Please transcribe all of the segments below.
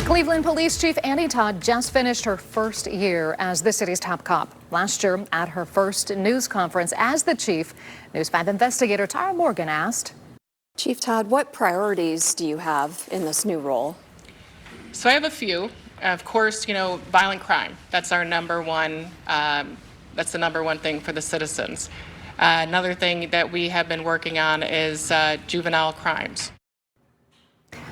Cleveland Police Chief Annie Todd just finished her first year as the city's top cop. Last year, at her first news conference as the chief, News 5 investigator Tara Morgan asked, Chief Todd, what priorities do you have in this new role? So I have a few. Of course, violent crime. That's our number one. That's the number one thing for the citizens. Another thing that we have been working on is juvenile crimes.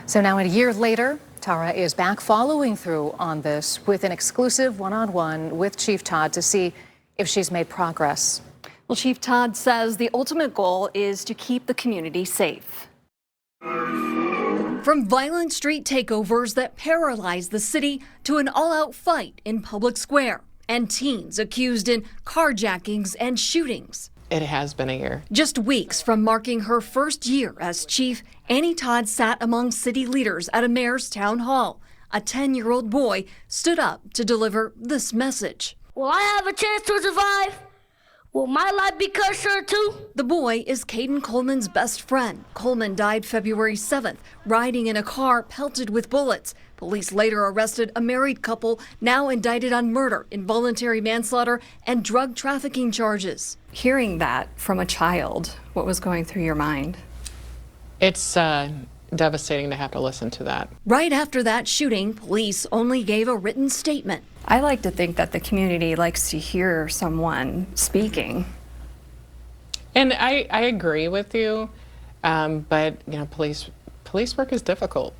So now a year later, Tara is back following through on this with an exclusive one-on-one with Chief Todd to see if she's made progress. Well, Chief Todd says the ultimate goal is to keep the community safe. From violent street takeovers that paralyzed the city to an all-out fight in Public Square and teens accused in carjackings and shootings. It has been a year. Just weeks from marking her first year as chief, Annie Todd sat among city leaders at a mayor's town hall. A 10-year-old boy stood up to deliver this message. Will I have a chance to survive? Will my life be cut short too? The boy is Caden Coleman's best friend. Coleman died February 7th, riding in a car pelted with bullets. Police later arrested a married couple, now indicted on murder, involuntary manslaughter, and drug trafficking charges. Hearing that from a child, what was going through your mind? It's devastating to have to listen to that. Right after that shooting, police only gave a written statement. I like to think that the community likes to hear someone speaking. And I agree with you, but police work is difficult,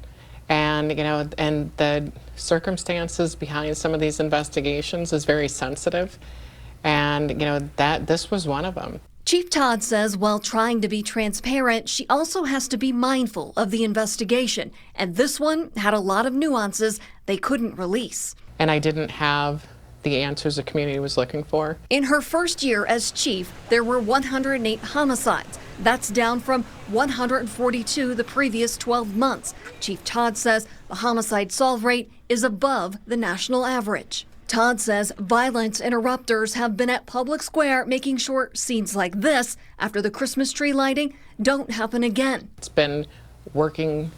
and and the circumstances behind some of these investigations is very sensitive, and that this was one of them. Chief Todd says while trying to be transparent, she also has to be mindful of the investigation, and this one had a lot of nuances they couldn't release. And I didn't have the answers the community was looking for. In her first year as chief, there were 108 homicides. That's down from 142 the previous 12 months. Chief Todd says the homicide solve rate is above the national average. Todd says violence interrupters have been at Public Square making sure scenes like this, after the Christmas tree lighting, don't happen again. It's been working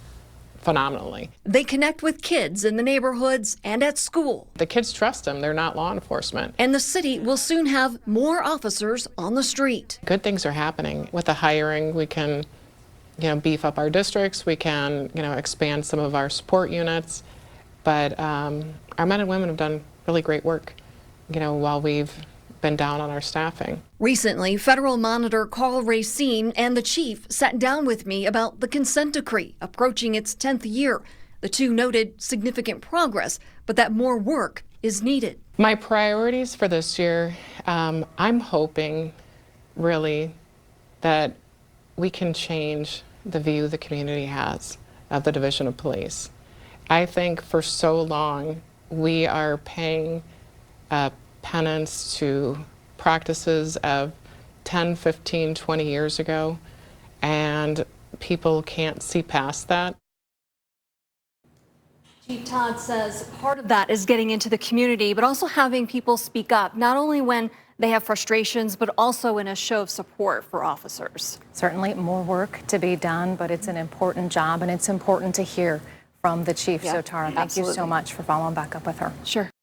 phenomenally. They connect with kids in the neighborhoods and at school. The kids trust them. They're not law enforcement. And the city will soon have more officers on the street. Good things are happening. With the hiring, we can, beef up our districts. We can, expand some of our support units. But our men and women have done really great work, while we've been down on our staffing. Recently, federal monitor Carl Racine and the chief sat down with me about the consent decree approaching its 10th year. The two noted significant progress, but that more work is needed. My priorities for this year, I'm hoping really that we can change the view the community has of the Division of Police. I think for so long we are paying penance to practices of 10, 15, 20 years ago, and people can't see past that. Chief Todd says part of that is getting into the community, but also having people speak up, not only when they have frustrations, but also in a show of support for officers. Certainly more work to be done, but it's an important job, and it's important to hear from the chief. Yeah, so Tara, thank you so much for following back up with her. Sure.